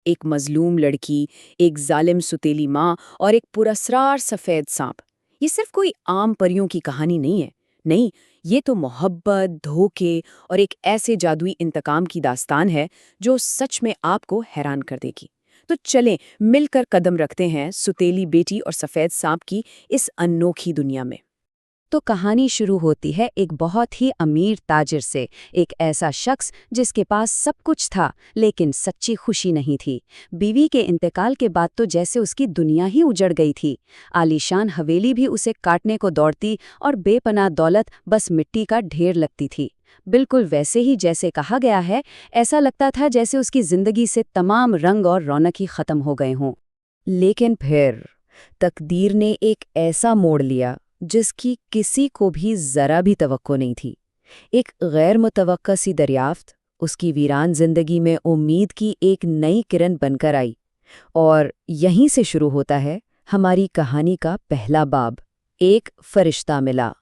ایک مظلوم لڑکی، ایک ظالم ستیلی ماں اور ایک پراسرار سفید سانپ۔ یہ صرف کوئی عام پریوں کی کہانی نہیں ہے، نہیں، یہ تو محبت، دھوکے اور ایک ایسے جادوئی انتقام کی داستان ہے جو سچ میں آپ کو حیران کر دے گی۔ تو چلیں مل کر قدم رکھتے ہیں ستیلی بیٹی اور سفید سانپ کی اس انوکھی دنیا میں۔ تو کہانی شروع ہوتی ہے ایک بہت ہی امیر تاجر سے، ایک ایسا شخص جس کے پاس سب کچھ تھا لیکن سچی خوشی نہیں تھی۔ بیوی کے انتقال کے بعد تو جیسے اس کی دنیا ہی اجڑ گئی تھی۔ عالیشان حویلی بھی اسے کاٹنے کو دوڑتی اور بے پناہ دولت بس مٹی کا ڈھیر لگتی تھی۔ بالکل ویسے ہی جیسے کہا گیا ہے، ایسا لگتا تھا جیسے اس کی زندگی سے تمام رنگ اور رونق ہی ختم ہو گئے ہوں۔ لیکن پھر تقدیر نے ایک ایسا موڑ لیا جس کی کسی کو بھی ذرا بھی توقع نہیں تھی۔ ایک غیر متوقع سی دریافت اس کی ویران زندگی میں امید کی ایک نئی کرن بن کر آئی، اور یہیں سے شروع ہوتا ہے ہماری کہانی کا پہلا باب۔ ایک فرشتہ ملا۔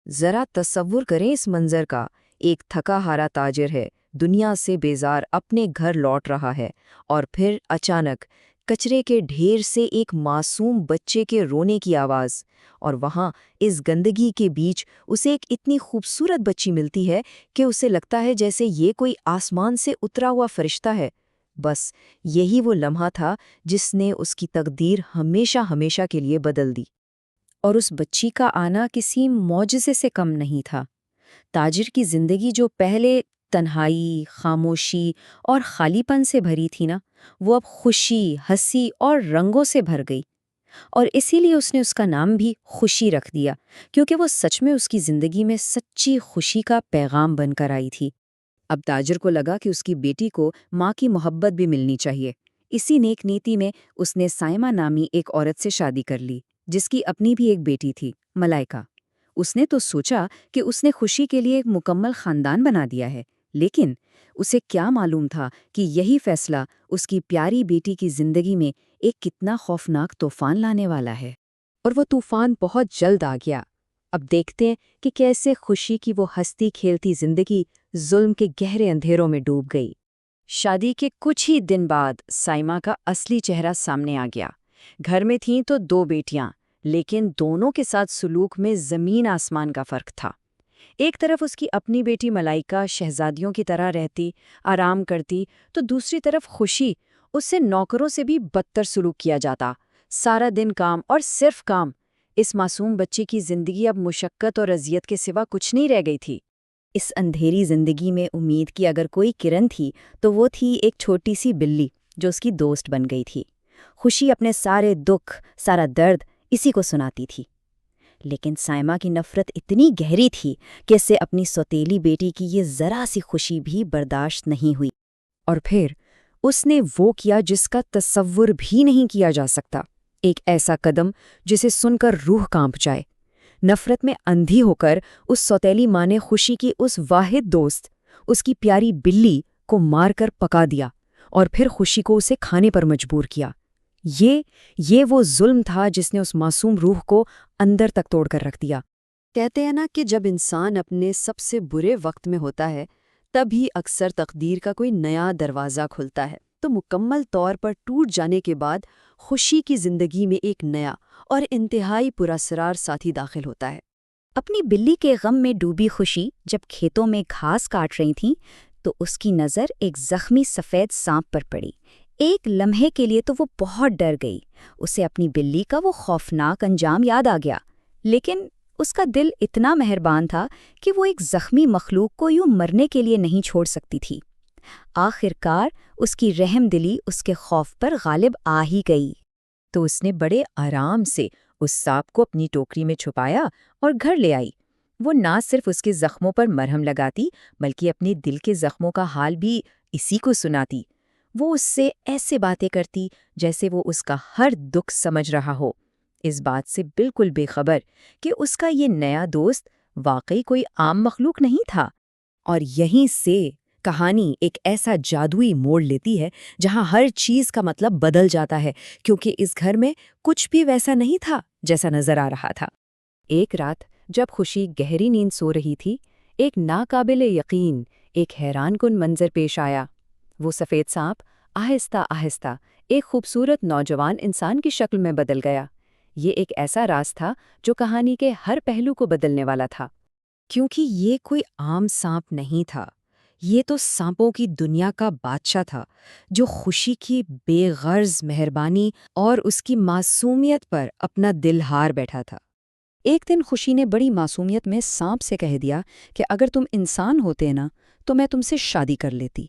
ذرا تصور کریں اس منظر کا، ایک تھکا ہارا تاجر ہے، دنیا سے بیزار اپنے گھر لوٹ رہا ہے، اور پھر اچانک کچرے کے ڈھیر سے ایک معصوم بچے کے رونے کی آواز، اور وہاں اس گندگی کے بیچ اسے ایک اتنی خوبصورت بچی ملتی ہے کہ اسے لگتا ہے جیسے یہ کوئی آسمان سے اترا ہوا فرشتہ ہے۔ بس یہی وہ لمحہ تھا جس نے اس کی تقدیر ہمیشہ ہمیشہ کے لیے بدل دی۔ اور اس بچی کا آنا کسی معجزے سے کم نہیں تھا۔ تاجر کی زندگی جو پہلے تنہائی، خاموشی اور خالی پن سے بھری تھی نا، وہ اب خوشی، ہنسی اور رنگوں سے بھر گئی۔ اور اسی لیے اس نے اس کا نام بھی خوشی رکھ دیا، کیونکہ وہ سچ میں اس کی زندگی میں سچی خوشی کا پیغام بن کر آئی تھی۔ اب تاجر کو لگا کہ اس کی بیٹی کو ماں کی محبت بھی ملنی چاہیے۔ اسی نیک نیتی میں اس نے سائمہ نامی ایک عورت سے شادی کر لی، جس کی اپنی بھی ایک بیٹی تھی، ملائکہ۔ اس نے تو سوچا کہ اس نے خوشی کے لیے ایک مکمل خاندان بنا دیا ہے، لیکن اسے کیا معلوم تھا کہ یہی فیصلہ اس کی پیاری بیٹی کی زندگی میں ایک کتنا خوفناک طوفان لانے والا ہے۔ اور وہ طوفان بہت جلد آ گیا۔ اب دیکھتے ہیں کہ کیسے خوشی کی وہ ہستی کھیلتی زندگی ظلم کے گہرے اندھیروں میں ڈوب گئی۔ شادی کے کچھ ہی دن بعد سائمہ کا اصلی چہرہ سامنے آ گیا۔ گھر میں تھیں تو دو بیٹیاں، لیکن دونوں کے ساتھ سلوک میں زمین آسمان کا فرق تھا۔ ایک طرف اس کی اپنی بیٹی ملائکہ شہزادیوں کی طرح رہتی، آرام کرتی، تو دوسری طرف خوشی، اس سے نوکروں سے بھی بدتر سلوک کیا جاتا۔ سارا دن کام اور صرف کام۔ اس معصوم بچے کی زندگی اب مشقت اور اذیت کے سوا کچھ نہیں رہ گئی تھی۔ اس اندھیری زندگی میں امید کی اگر کوئی کرن تھی تو وہ تھی ایک چھوٹی سی بلی جو اس کی دوست بن گئی تھی۔ خوشی اپنے سارے دکھ، سارا درد اسی کو سناتی تھی۔ لیکن سائمہ کی نفرت اتنی گہری تھی کہ اسے اپنی سوتیلی بیٹی کی یہ ذرا سی خوشی بھی برداشت نہیں ہوئی۔ اور پھر اس نے وہ کیا جس کا تصور بھی نہیں کیا جا سکتا، ایک ایسا قدم جسے سن کر روح کانپ جائے۔ نفرت میں اندھی ہو کر اس سوتیلی ماں نے خوشی کی اس واحد دوست، اس کی پیاری بلی کو مار کر پکا دیا، اور پھر خوشی کو اسے کھانے پر مجبور کیا۔ یہ وہ ظلم تھا جس نے اس معصوم روح کو اندر تک توڑ کر رکھ دیا۔ کہتے ہیں نا کہ جب انسان اپنے سب سے برے وقت میں ہوتا ہے، تب ہی اکثر تقدیر کا کوئی نیا دروازہ کھلتا ہے۔ تو مکمل طور پر ٹوٹ جانے کے بعد خوشی کی زندگی میں ایک نیا اور انتہائی پراسرار ساتھی داخل ہوتا ہے۔ اپنی بلی کے غم میں ڈوبی خوشی جب کھیتوں میں گھاس کاٹ رہی تھیں تو اس کی نظر ایک زخمی سفید سانپ پر پڑی۔ ایک لمحے کے لیے تو وہ بہت ڈر گئی، اسے اپنی بلی کا وہ خوفناک انجام یاد آ گیا، لیکن اس کا دل اتنا مہربان تھا کہ وہ ایک زخمی مخلوق کو یوں مرنے کے لیے نہیں چھوڑ سکتی تھی۔ آخر کار اس کی رحم دلی اس کے خوف پر غالب آ ہی گئی۔ تو اس نے بڑے آرام سے اس سانپ کو اپنی ٹوکری میں چھپایا اور گھر لے آئی۔ وہ نہ صرف اس کے زخموں پر مرہم لگاتی بلکہ اپنے دل کے زخموں کا حال بھی اسی کو سناتی۔ وہ اس سے ایسے باتیں کرتی جیسے وہ اس کا ہر دکھ سمجھ رہا ہو، اس بات سے بالکل بے خبر کہ اس کا یہ نیا دوست واقعی کوئی عام مخلوق نہیں تھا۔ اور یہیں سے کہانی ایک ایسا جادوئی موڑ لیتی ہے جہاں ہر چیز کا مطلب بدل جاتا ہے، کیونکہ اس گھر میں کچھ بھی ویسا نہیں تھا جیسا نظر آ رہا تھا۔ ایک رات جب خوشی گہری نیند سو رہی تھی، ایک ناقابل یقین، ایک حیران کن منظر پیش آیا۔ وہ سفید سانپ آہستہ آہستہ ایک خوبصورت نوجوان انسان کی شکل میں بدل گیا۔ یہ ایک ایسا راز تھا جو کہانی کے ہر پہلو کو بدلنے والا تھا۔ کیونکہ یہ کوئی عام سانپ نہیں تھا، یہ تو سانپوں کی دنیا کا بادشاہ تھا، جو خوشی کی بے غرض مہربانی اور اس کی معصومیت پر اپنا دل ہار بیٹھا تھا۔ ایک دن خوشی نے بڑی معصومیت میں سانپ سے کہہ دیا کہ اگر تم انسان ہوتے نا تو میں تم سے شادی کر لیتی۔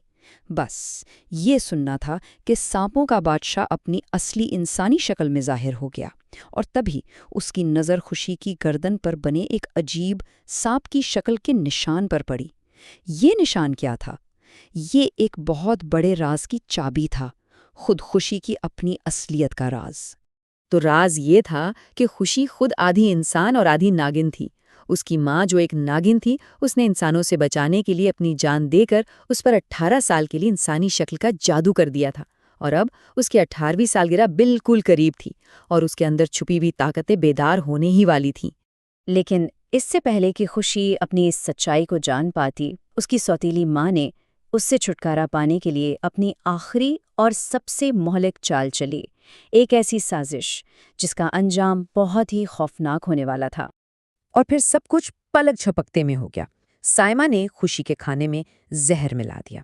بس یہ سننا تھا کہ سانپوں کا بادشاہ اپنی اصلی انسانی شکل میں ظاہر ہو گیا، اور تبھی اس کی نظر خوشی کی گردن پر بنے ایک عجیب سانپ کی شکل کے نشان پر پڑی۔ یہ نشان کیا تھا؟ یہ ایک بہت بڑے راز کی چابی تھا، خود خوشی کی اپنی اصلیت کا راز۔ تو راز یہ تھا کہ خوشی خود آدھی انسان اور آدھی ناگن تھی۔ اس کی ماں جو ایک ناگن تھی، اس نے انسانوں سے بچانے کے لیے اپنی جان دے کر اس پر 18 سال کے لیے انسانی شکل کا جادو کر دیا تھا، اور اب اس کی 18ویں سالگرہ بالکل قریب تھی، اور اس کے اندر چھپی ہوئی طاقتیں بیدار ہونے ہی والی تھیں۔ لیکن اس سے پہلے کہ خوشی اپنی اس سچائی کو جان پاتی، اس کی سوتیلی ماں نے اس سے چھٹکارا پانے کے لیے اپنی آخری اور سب سے مہلک چال چلی، ایک ایسی سازش جس کا انجام بہت ہی خوفناک ہونے والا تھا۔ اور پھر سب کچھ پلک جھپکتے میں ہو گیا۔ سائمہ نے خوشی کے کھانے میں زہر ملا دیا،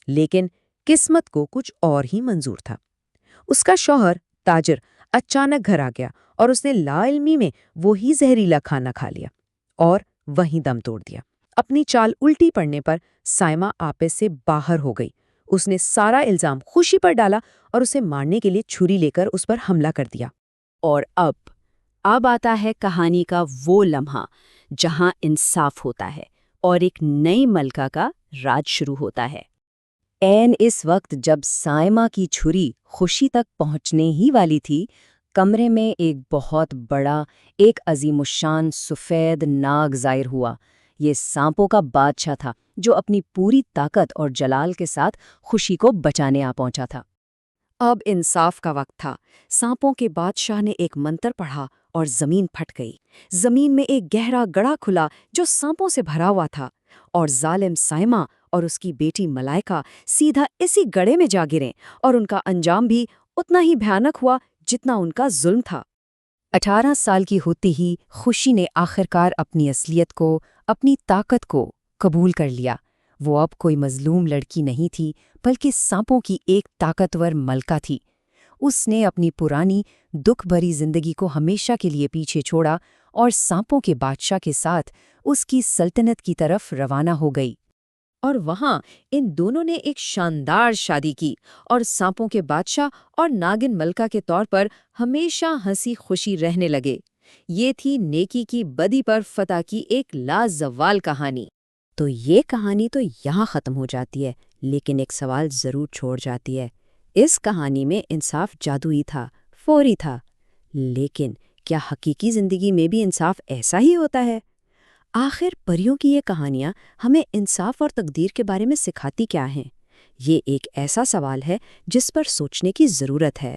لیکن قسمت کو کچھ اور ہی منظور تھا۔ اس کا شوہر تاجر اچانک گھر آ گیا، اور اس نے لا علمی میں وہی زہریلا کھانا کھا لیا اور وہیں دم توڑ دیا۔ اپنی چال الٹی پڑنے پر سائمہ آپے سے باہر ہو گئی۔ اس نے سارا الزام خوشی پر ڈالا اور اسے مارنے کے لیے چھری لے کر اس پر حملہ کر دیا۔ اور اب آتا ہے کہانی کا وہ لمحہ جہاں انصاف ہوتا ہے اور ایک نئی ملکہ کا راج شروع ہوتا ہے۔ عین اس وقت جب سائمہ کی چھری خوشی تک پہنچنے ہی والی تھی، کمرے میں ایک بہت بڑا، ایک عظیم الشان سفید ناگ ظاہر ہوا۔ یہ سانپوں کا بادشاہ تھا جو اپنی پوری طاقت اور جلال کے ساتھ خوشی کو بچانے آ پہنچا تھا۔ اب انصاف کا وقت تھا۔ سانپوں کے بادشاہ نے ایک منتر پڑھا اور زمین پھٹ گئی۔ زمین میں ایک گہرا گڑھا کھلا جو سانپوں سے بھرا ہوا تھا، اور ظالم سائمہ اور اس کی بیٹی ملائکہ سیدھا اسی گڑھے میں جا گریں، اور ان کا انجام بھی اتنا ہی بھیانک ہوا جتنا ان کا ظلم تھا۔ 18 سال کی ہوتی ہی خوشی نے آخرکار اپنی اصلیت کو، اپنی طاقت کو قبول کر لیا۔ وہ اب کوئی مظلوم لڑکی نہیں تھی، بلکہ سانپوں کی ایک طاقتور ملکہ تھی۔ اس نے اپنی پرانی دکھ بھری زندگی کو ہمیشہ کے لیے پیچھے چھوڑا اور سانپوں کے بادشاہ کے ساتھ اس کی سلطنت کی طرف روانہ ہو گئی۔ اور وہاں ان دونوں نے ایک شاندار شادی کی، اور سانپوں کے بادشاہ اور ناگن ملکہ کے طور پر ہمیشہ ہنسی خوشی رہنے لگے۔ یہ تھی نیکی کی بدی پر فتح کی ایک لازوال کہانی۔ تو یہ کہانی تو یہاں ختم ہو جاتی ہے، لیکن ایک سوال ضرور چھوڑ جاتی ہے۔ اس کہانی میں انصاف جادوئی تھا، فوری تھا، لیکن کیا حقیقی زندگی میں بھی انصاف ایسا ہی ہوتا ہے؟ آخر پریوں کی یہ کہانیاں ہمیں انصاف اور تقدیر کے بارے میں سکھاتی کیا ہیں؟ یہ ایک ایسا سوال ہے جس پر سوچنے کی ضرورت ہے۔